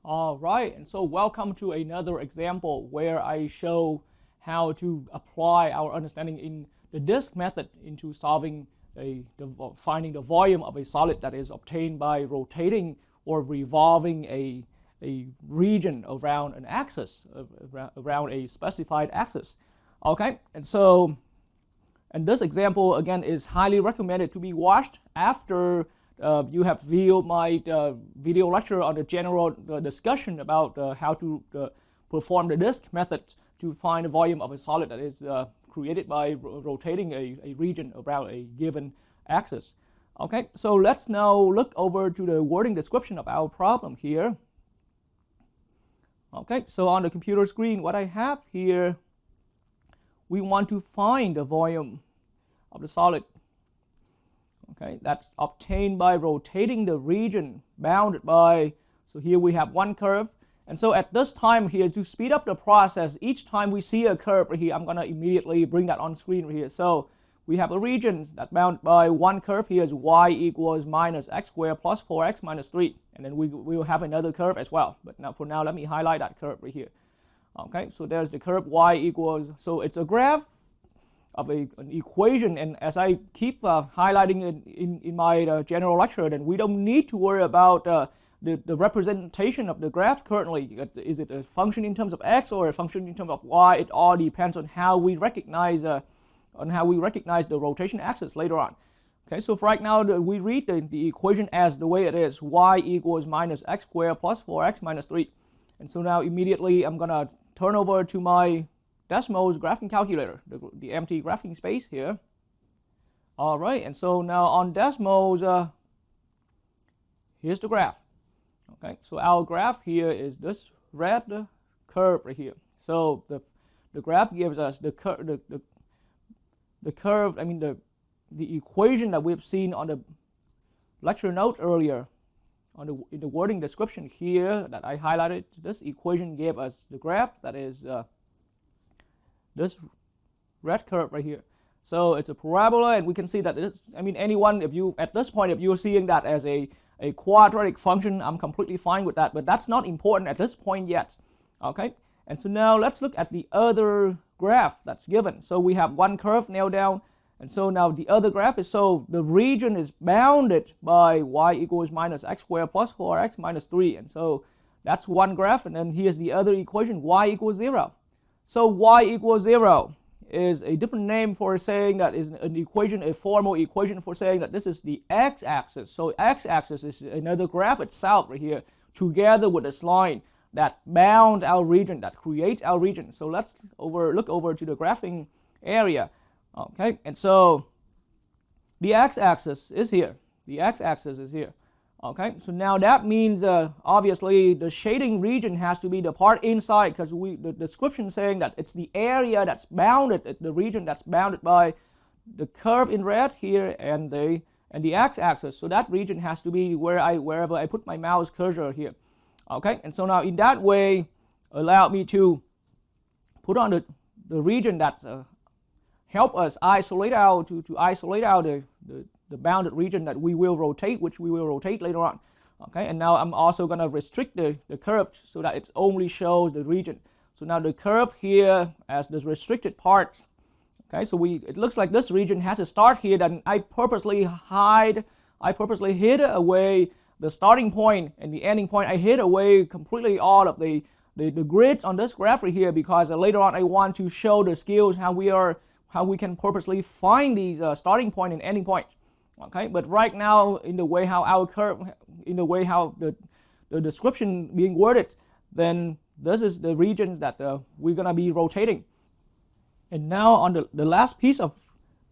All right, and so welcome to another example where I show how to apply our understanding in the disk method into solving finding the volume of a solid that is obtained by rotating or revolving a region around an axis, around a specified axis. Okay, and this example again is highly recommended to be watched after you have viewed my video lecture on the general discussion about how to perform the disk method to find the volume of a solid that is created by rotating a region around a given axis. Okay, so let's now look over to the wording description of our problem here. Okay, so on the computer screen, what I have here, we want to find the volume of the solid. Okay, that's obtained by rotating the region bounded by, so here we have one curve. And so at this time here, to speed up the process, each time we see a curve right here, I'm going to immediately bring that on screen right here. So we have a region that's bounded by one curve here is y equals minus x squared plus 4x minus 3. And then we will have another curve as well. But now for now, let me highlight that curve right here. Okay, so there's the curve y equals, so it's a graph of an equation, and as I keep highlighting in my general lecture, then we don't need to worry about the representation of the graph currently. Is it a function in terms of x or a function in terms of y? It all depends on how we recognize the rotation axis later on. Okay, so for right now, we read the equation as the way it is: y equals minus x squared plus 4x minus 3. And so now immediately I'm going to turn over to my Desmos graphing calculator, the empty graphing space here. All right, and so now on Desmos, here's the graph. Okay, so our graph here is this red curve right here. So the graph gives us the curve. I mean the equation that we've seen on the lecture note earlier, in the wording description here that I highlighted. This equation gave us the graph that is this red curve right here. So it's a parabola, and we can see that anyone, if you at this point, if you're seeing that as a quadratic function, I'm completely fine with that, but that's not important at this point yet. Okay, and so now let's look at the other graph that's given. So we have one curve nailed down, and so now the other graph is, so the region is bounded by y equals minus x squared plus 4x minus 3, and so that's one graph. And then here's the other equation, y equals 0. So y equals 0 is a different name for saying that is an equation, a formal equation for saying that this is the x-axis. So x-axis is another graph itself right here, together with this line that bounds our region, that creates our region. So let's look over to the graphing area. Okay, and so the x-axis is here. The x-axis is here. Okay, so now that means obviously the shading region has to be the part inside, because the description saying that it's the area that's bounded, the region that's bounded by the curve in red here and the x-axis. So that region has to be wherever I put my mouse cursor here. Okay, and so now in that way, allow me to put on the region that help us isolate out to isolate out the bounded region that we will rotate, which we will rotate later on. Okay, and now I'm also going to restrict the curve so that it only shows the region. So now the curve here as the restricted part. Okay, so it looks like this region has a start here. Then I purposely hid away the starting point and the ending point. I hid away completely all of the grids on this graph right here, because later on I want to show the skills how we can purposely find these starting point and ending point. Okay, but right now, in the way how our curve, in the way how the description being worded, then this is the region that we're gonna be rotating. And now on the last piece of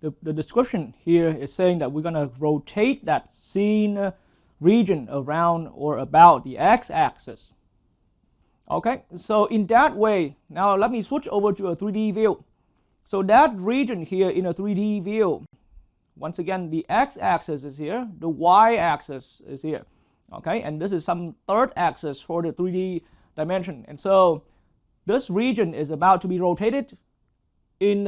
the description here is saying that we're gonna rotate that seen region around or about the x-axis. Okay, so in that way, now let me switch over to a 3D view. So that region here in a 3D view, once again, the x-axis is here, the y-axis is here. Okay, and this is some third axis for the 3D dimension. And so this region is about to be rotated in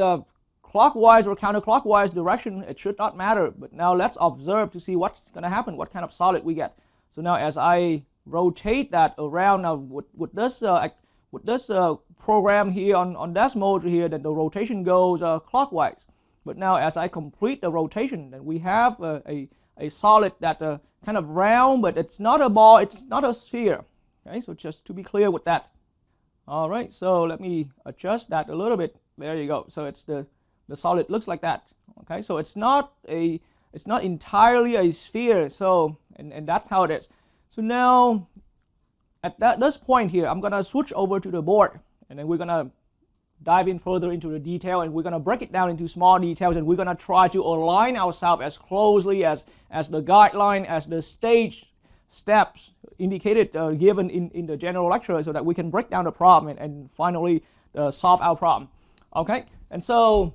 clockwise or counterclockwise direction. It should not matter. But now let's observe to see what's going to happen, what kind of solid we get. So now as I rotate that around now with this program here on dash mode here, then the rotation goes clockwise. But now as I complete the rotation, then we have a solid that kind of round, but it's not a ball, it's not a sphere. Okay, so just to be clear with that. All right, so let me adjust that a little bit. There you go. So it's the solid looks like that. Okay, so it's not entirely a sphere. So and that's how it is. So now at this point here, I'm gonna switch over to the board, and then we're gonna dive in further into the detail, and we're gonna break it down into small details, and we're gonna try to align ourselves as closely as the guideline, as the stage steps indicated given in the general lecture, so that we can break down the problem and finally solve our problem. Okay, and so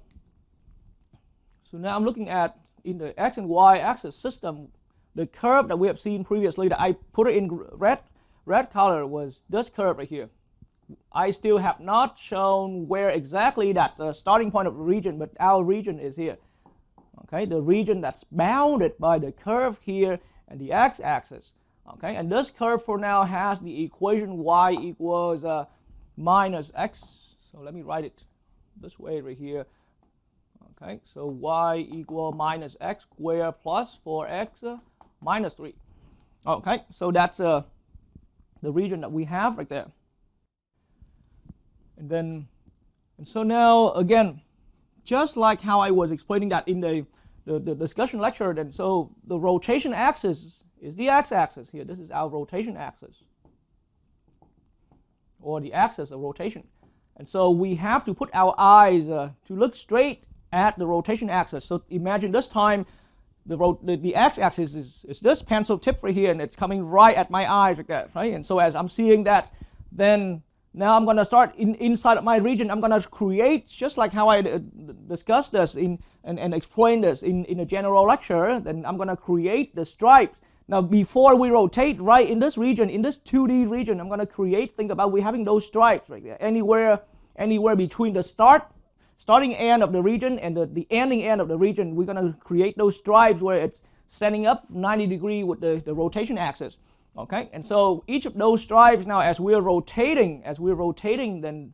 now I'm looking at in the x and y axis system, the curve that we have seen previously that I put it in red color was this curve right here. I still have not shown where exactly that starting point of the region, but our region is here. Okay, the region that's bounded by the curve here and the x-axis. Okay, and this curve for now has the equation y equals minus x. So let me write it this way right here. Okay, so y equal minus x squared plus 4x minus 3. Okay, so that's the region that we have right there. And so now again, just like how I was explaining that in the discussion lecture, then so the rotation axis is the x-axis here. This is our rotation axis, or the axis of rotation. And so we have to put our eyes to look straight at the rotation axis. So imagine this time the x-axis is this pencil tip right here, and it's coming right at my eyes like that, right? And so as I'm seeing that, then now I'm going to start inside of my region. I'm going to create, just like how I discussed this and explained this in a general lecture, then I'm going to create the stripes. Now before we rotate right in this region, in this 2D region, I'm going to think about we having those stripes right there. Anywhere between the starting end of the region and the ending end of the region, we're going to create those stripes where it's setting up 90 degrees with the rotation axis. Okay, and so each of those stripes now, as we're rotating, then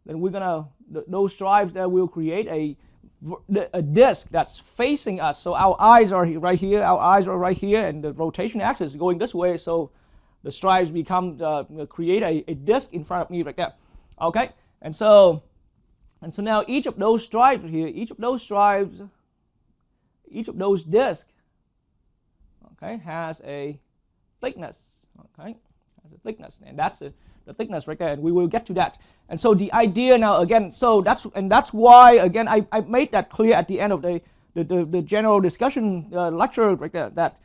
we're gonna those stripes there will create a disc that's facing us. So our eyes are right here, and the rotation axis is going this way. So the stripes create a disc in front of me right there. Okay, and so now each of those stripes here, each of those discs, okay, has a thickness, okay, has a thickness, and that's the thickness right there, and we will get to that. And so the idea now again, so that's why again I made that clear at the end of the general discussion lecture right there, that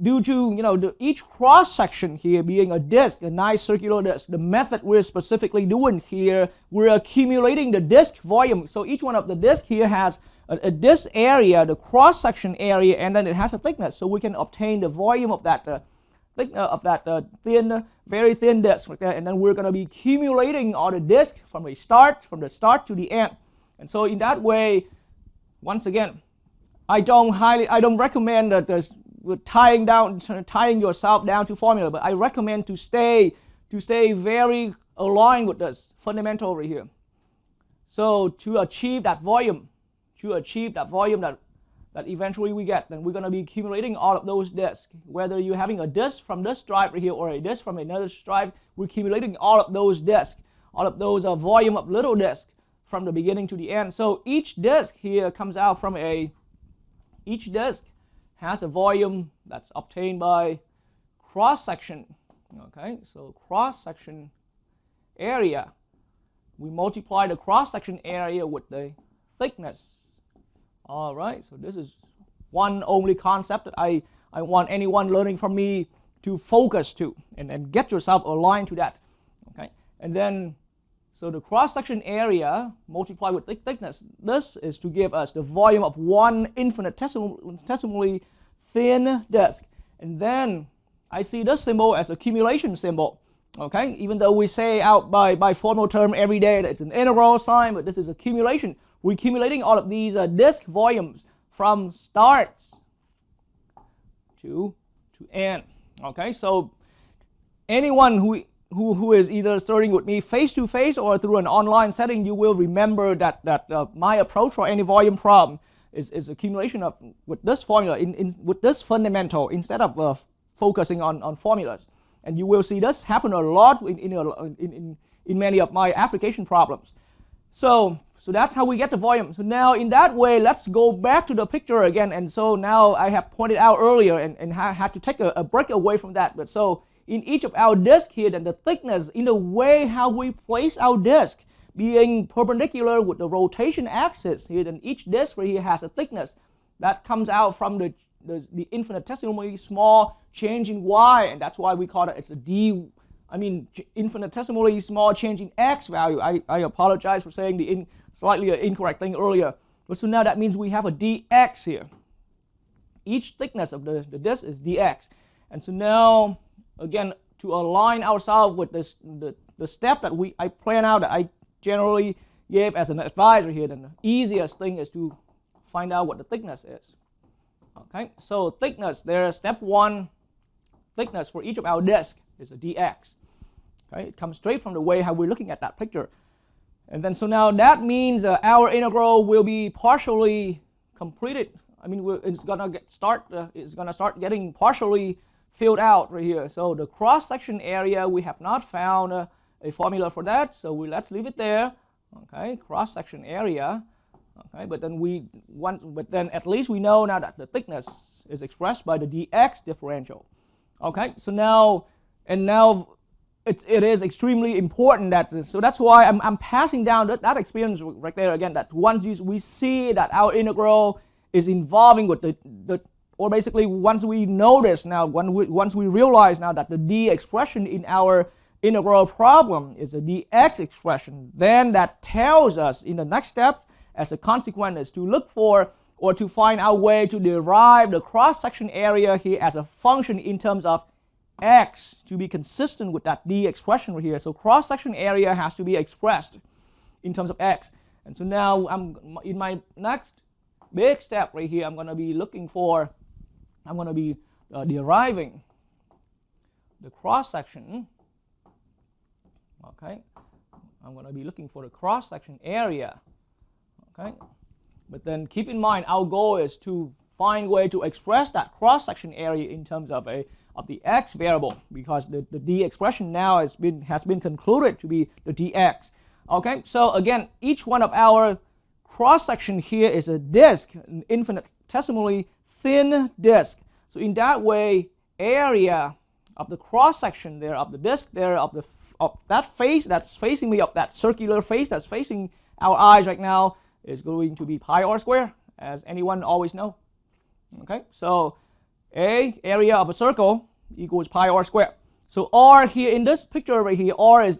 due to each cross section here being a disc, a nice circular disc, the method we're specifically doing here, we're accumulating the disc volume. So each one of the disc here has a disc area, the cross section area, and then it has a thickness, so we can obtain the volume of that thin, very thin disc right there. And then we're going to be accumulating all the discs from the start to the end. And so in that way, once again, I don't recommend that tying yourself down to formula, but I recommend to stay very aligned with this fundamental over here. So to achieve that volume that eventually we get, then we're going to be accumulating all of those discs. Whether you're having a disc from this stripe right here or a disc from another stripe, we're accumulating all of those discs, all of those volume of little discs from the beginning to the end. So each disc here comes out from each disc has a volume that's obtained by cross section. Okay, so cross section area, we multiply the cross section area with the thickness. All right, so this is one only concept that I want anyone learning from me to focus to and get yourself aligned to that. Okay, and then so the cross section area multiplied with thickness, this is to give us the volume of one infinitesimally thin disk. And then I see this symbol as accumulation symbol. Okay, even though we say out by formal term every day that it's an integral sign, but this is accumulation. We're accumulating all of these disk volumes from start to end. Okay, so anyone who is either studying with me face to face or through an online setting, you will remember that my approach for any volume problem is accumulation of with this formula with this fundamental instead of focusing on formulas. And you will see this happen a lot in many of my application problems. So that's how we get the volume. So now in that way, let's go back to the picture again. And so now I have pointed out earlier and had to take a break away from that. But so in each of our disk here, then the thickness, in the way how we place our disk, being perpendicular with the rotation axis here, then each disk right here has a thickness that comes out from the infinitesimally small change in y, and that's why we call it, it's a infinitesimally small change in x value. I apologize for saying the slightly incorrect thing earlier. But so now that means we have a dx here. Each thickness of the disk is dx. And so now, again, to align ourselves with the step that I plan out, that I generally gave as an advisor here, then the easiest thing is to find out what the thickness is. Okay, so thickness, there's step one, thickness for each of our disk is a dx. Okay, it comes straight from the way how we're looking at that picture. And then so now that means our integral will be partially completed. I mean, it's gonna start getting partially filled out right here. So the cross section area, we have not found a formula for that, so let's leave it there. Okay, cross section area. Okay, but then at least we know now that the thickness is expressed by the dx differential. Okay, so now it is extremely important so that's why I'm passing down that experience right there again, that once we see that our integral is involving with or basically once we notice now, once we realize now that the d expression in our integral problem is a dx expression, then that tells us in the next step as a consequence is to look for or to find our way to derive the cross-section area here as a function in terms of x to be consistent with that d expression right here. So cross-section area has to be expressed in terms of x. And so now in my next big step right here, I'm going to be deriving the cross-section. Okay, I'm going to be looking for the cross-section area. Okay, but then keep in mind our goal is to find a way to express that cross-section area in terms of the x variable, because the d expression now has been concluded to be the dx. Okay, so again, each one of our cross-section here is a disk, an infinitesimally thin disk. So in that way, area of the cross-section there of the disk there of that face that's facing me, of that circular face that's facing our eyes right now, is going to be pi r squared, as anyone always know. Okay, so area of a circle equals pi r squared. So r here in this picture right here, r is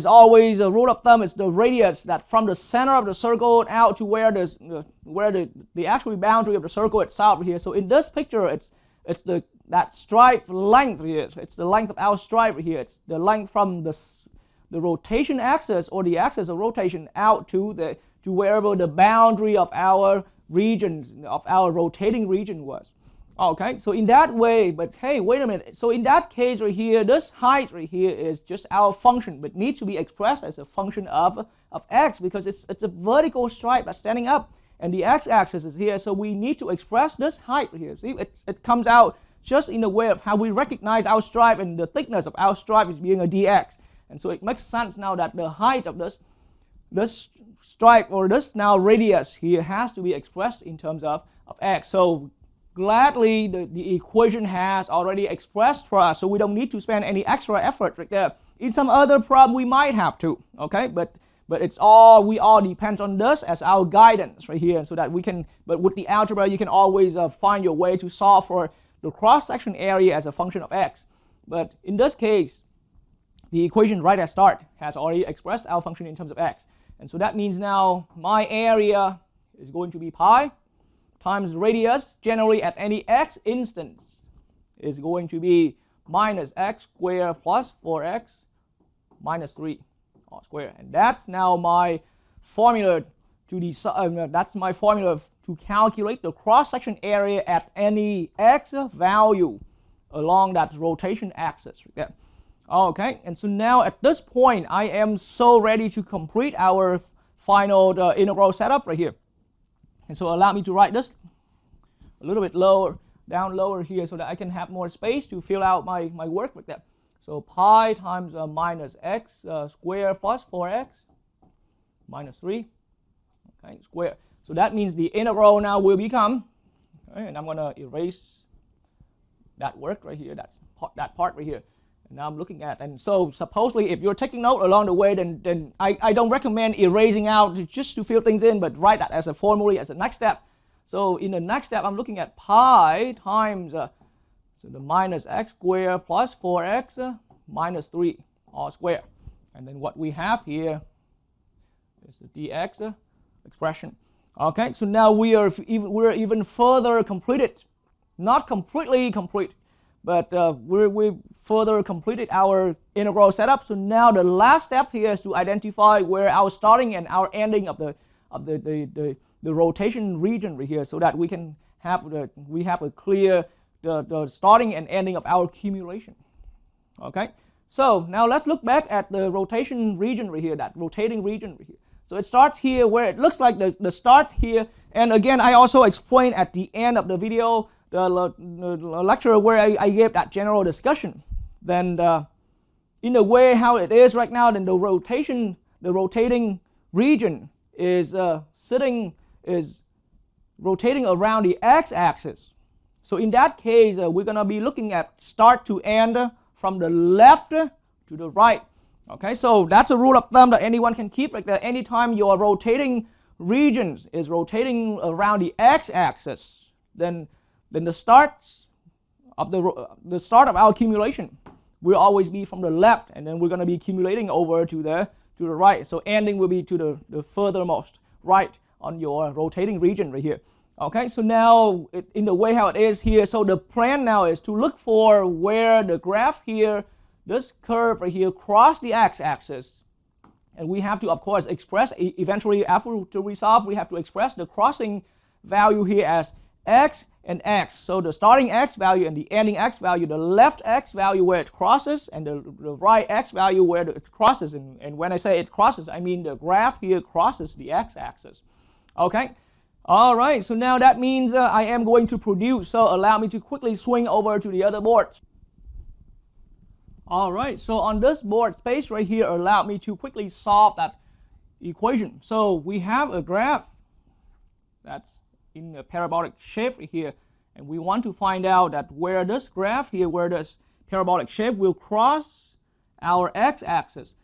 always a rule of thumb. It's the radius that from the center of the circle out to where the actual boundary of the circle itself right here. So in this picture, it's that stripe length here. It's the length of our stripe right here. It's the length from the rotation axis or the axis of rotation out to wherever the boundary of our region, of our rotating region was. Okay, so in that way, but hey, wait a minute. So in that case right here, this height right here is just our function, but needs to be expressed as a function of x, because it's a vertical stripe that's standing up, and the x-axis is here. So we need to express this height right here. See, it comes out just in the way of how we recognize our stripe, and the thickness of our stripe is being a dx. And so it makes sense now that the height of this stripe or this now radius here has to be expressed in terms of x. So gladly the equation has already expressed for us, so we don't need to spend any extra effort right there. In some other problem we might have to, okay, but we all depend on this as our guidance right here, so that we can, but with the algebra you can always find your way to solve for the cross-section area as a function of x. But in this case, the equation right at start has already expressed our function in terms of x. And so that means now my area is going to be pi times radius, generally at any x instance, is going to be minus x squared plus 4x minus 3 all squared. And that's now my formula to calculate the cross-section area at any x value along that rotation axis. Yeah. Okay, and so now at this point, I am so ready to complete our final integral setup right here. And so allow me to write this a little bit lower, down lower here, so that I can have more space to fill out my work with that. So pi times minus x squared plus 4x minus 3, okay, square. So that means the integral now will become, okay, and I'm going to erase that work right here, that part right here. And now I'm looking at, and so supposedly if you're taking note along the way, then I don't recommend erasing out just to fill things in, but write that as a formula as a next step. So in the next step, I'm looking at pi times so the minus x squared plus 4x minus 3 all squared. And then what we have here is the dx expression. Okay, so now we're even further completed, not completely complete, but we further completed our integral setup. So now the last step here is to identify where our starting and our ending of the rotation region right here, so that we can have a clear the starting and ending of our accumulation. Okay, so now let's look back at the rotation region right here, that rotating region right here. So it starts here where it looks like the start here, and again I also explained at the end of the video, the lecture where I gave that general discussion. Then in a way how it is right now, then the rotating region is rotating around the x-axis. So in that case, we're going to be looking at start to end from the left to the right. Okay, so that's a rule of thumb that anyone can keep, like that anytime your rotating regions is rotating around the x-axis, then the start of our accumulation will always be from the left, and then we're going to be accumulating over to the right. So ending will be to the furthermost right on your rotating region right here. Okay, so now in the way how it is here, so the plan now is to look for where the graph here, this curve right here, cross the x-axis, and we have to of course express eventually after we solve, we have to express the crossing value here as x and x. So the starting x value and the ending x value, the left x value where it crosses, and the right x value where it crosses. And when I say it crosses, I mean the graph here crosses the x-axis. Okay, all right, so now that means I am going to produce, so allow me to quickly swing over to the other board. All right, so on this board space right here, allow me to quickly solve that equation. So we have a graph that's in a parabolic shape here, and we want to find out that where this graph here, where this parabolic shape will cross our x-axis.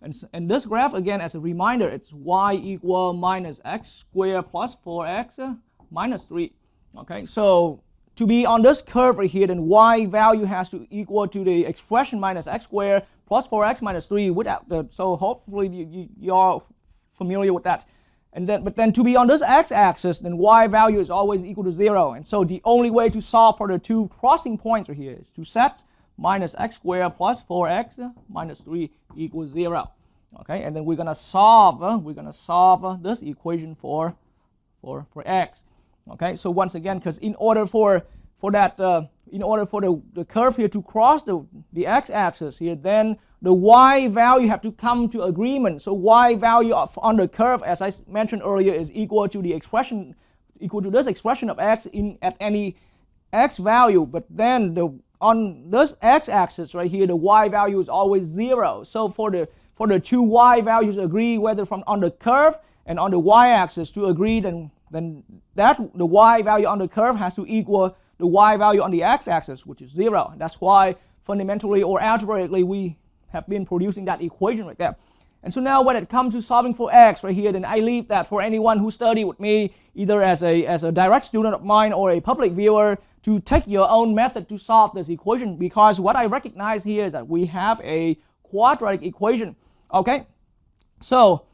And this graph, again, as a reminder, it's y equal minus x squared plus 4x minus 3. Okay, so to be on this curve right here, then y value has to equal to the expression minus x squared plus 4x minus 3 without so hopefully you're familiar with that. But then to be on this x-axis, then y value is always equal to 0. And so the only way to solve for the two crossing points right here is to set minus x squared plus 4x minus 3 equals 0. Okay, and then we're gonna solve this equation for x. Okay, so once again, because in order for the curve here to cross the x-axis here, then the y value have to come to agreement. So y value on the curve, as I mentioned earlier, is equal to this expression of x at any x value. But then on this x-axis right here, the y value is always 0. So for the two y values agree, whether from on the curve and on the y-axis to agree, then the y value on the curve has to equal the y value on the x-axis, which is 0. And that's why fundamentally or algebraically we have been producing that equation right there. And so now when it comes to solving for x right here, then I leave that for anyone who studied with me, either as a direct student of mine or a public viewer, to take your own method to solve this equation, because what I recognize here is that we have a quadratic equation. Okay, so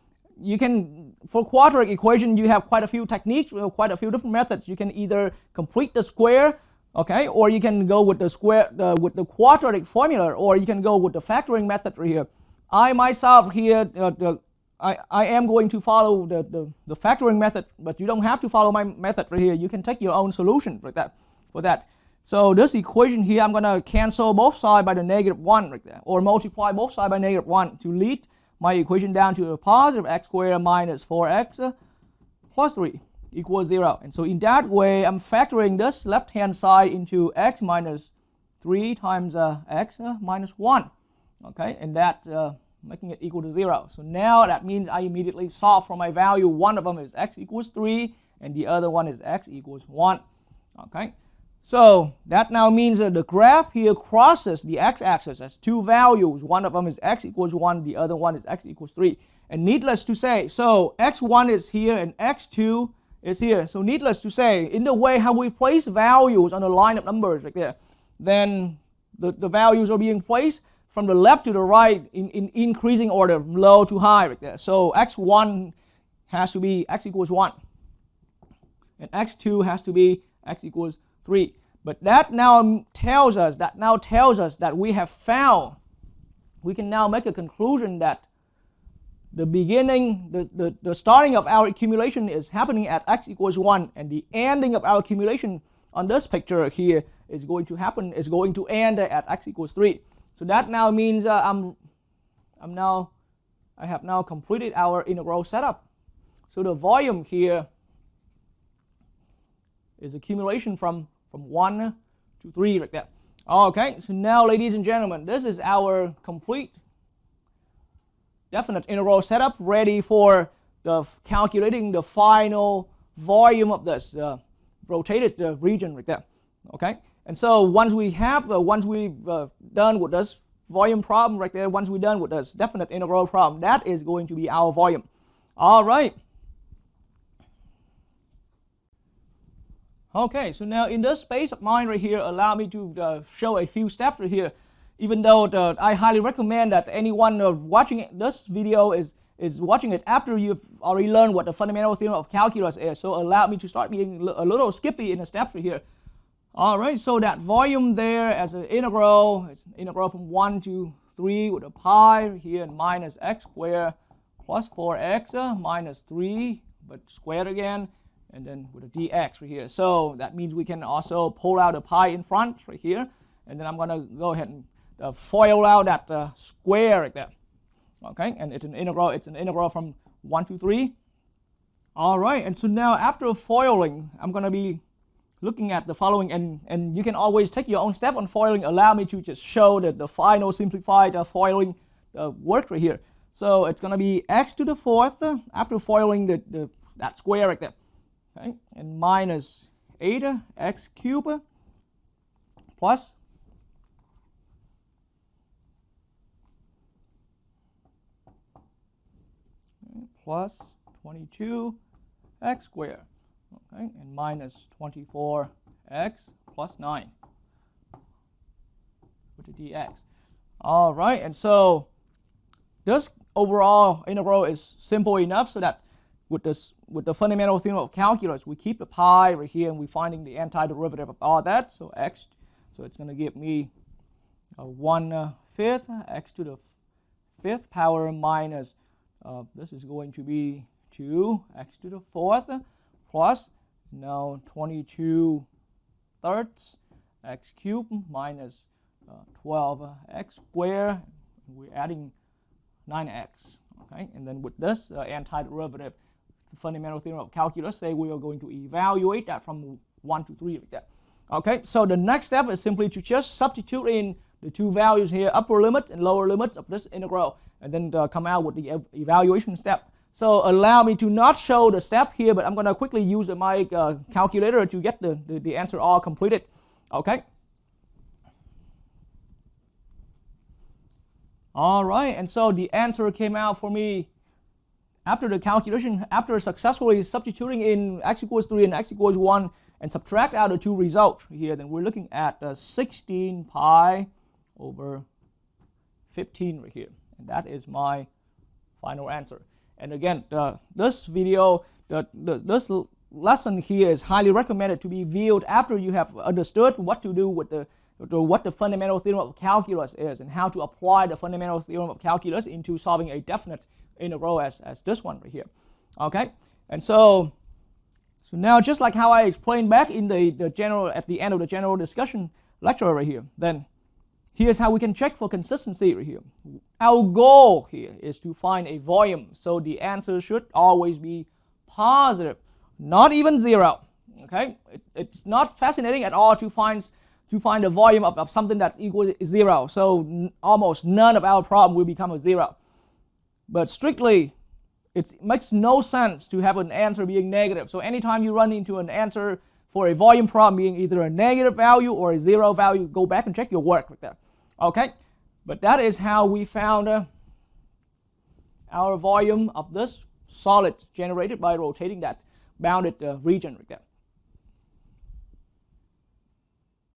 you can, for quadratic equation, you have quite a few techniques, quite a few different methods. You can either complete the square, okay, or you can go with with the quadratic formula, or you can go with the factoring method right here. I myself here, I am going to follow the factoring method, but you don't have to follow my method right here. You can take your own solution for that. So this equation here, I'm going to cancel both sides by the -1 right there, or multiply both sides by -1 to lead my equation down to a positive x squared minus 4x plus 3 equals 0. And so in that way, I'm factoring this left-hand side into x minus 3 times x minus 1. Okay, and that making it equal to 0. So now that means I immediately solve for my value. One of them is x equals 3, and the other one is x equals 1. Okay. So that now means that the graph here crosses the x-axis as two values. One of them is x equals 1, the other one is x equals 3. And needless to say, so x1 is here and x2 is here. So needless to say, in the way how we place values on a line of numbers right there, then the values are being placed from the left to the right in increasing order, from low to high right there. So x1 has to be x equals 1. And x2 has to be x equals 3. But that now tells us that we have found, we can now make a conclusion that the beginning, the starting of our accumulation is happening at x equals 1, and the ending of our accumulation on this picture here is going to end at x equals 3. So that now means I have now completed our integral setup. So the volume here is accumulation from 1 to 3 like that. Okay, so now ladies and gentlemen, this is our complete definite integral setup ready for calculating the final volume of this rotated region right there. Okay, and so once we've done with this volume problem right there, once we're done with this definite integral problem, that is going to be our volume. All right. Okay, so now in this space of mind right here, allow me to show a few steps right here. Even though I highly recommend that anyone watching this video is watching it after you've already learned what the fundamental theorem of calculus is. So allow me to start being a little skippy in the steps right here. All right, so that volume there as an integral, it's an integral from 1 to 3 with a pi right here, and minus x squared plus 4x minus 3, but squared again, and then with a dx right here. So that means we can also pull out a pi in front right here, and then I'm going to go ahead and FOIL out that square right there. Okay, and it's an integral from 1 to 3. All right, and so now after foiling, I'm going to be looking at the following, and you can always take your own step on foiling. Allow me to just show that the final simplified foiling work right here. So it's going to be x to the 4th after foiling that square right there. Okay, and minus 8x cubed plus plus 22x squared, okay, and minus 24x plus 9 with the dx. All right, and so this overall integral is simple enough so that with the fundamental theorem of calculus, we keep the pi right here, and we're finding the antiderivative of all that. So x, so it's going to give me 1/5 x to the 5th power minus this is going to be 2x to the 4th plus now 22 thirds x cubed minus 12x squared. We're adding 9x. Okay, and then with this antiderivative, the fundamental theorem of calculus say we are going to evaluate that from 1 to 3 like that. Okay, so the next step is simply to just substitute in the two values here, upper limit and lower limits of this integral, and then come out with the evaluation step. So allow me to not show the step here, but I'm going to quickly use my calculator to get the answer all completed. Okay. All right, and so the answer came out for me after the calculation, after successfully substituting in x equals 3 and x equals 1 and subtract out the two results here, then we're looking at 16 pi over 15 right here. And that is my final answer. And again, this video, this lesson here is highly recommended to be viewed after you have understood what to do with what the fundamental theorem of calculus is and how to apply the fundamental theorem of calculus into solving a definite integral as this one right here. Okay, and so So now, just like how I explained back in the general, at the end of the general discussion lecture right here, then here's how we can check for consistency right here. Our goal here is to find a volume, so the answer should always be positive, not even 0. Okay, it's not fascinating at all to find a volume of something that equals 0. So almost none of our problem will become a 0. But strictly, it makes no sense to have an answer being negative. So anytime you run into an answer for a volume problem being either a negative value or a 0 value, go back and check your work right there. Okay, but that is how we found our volume of this solid generated by rotating that bounded region right there.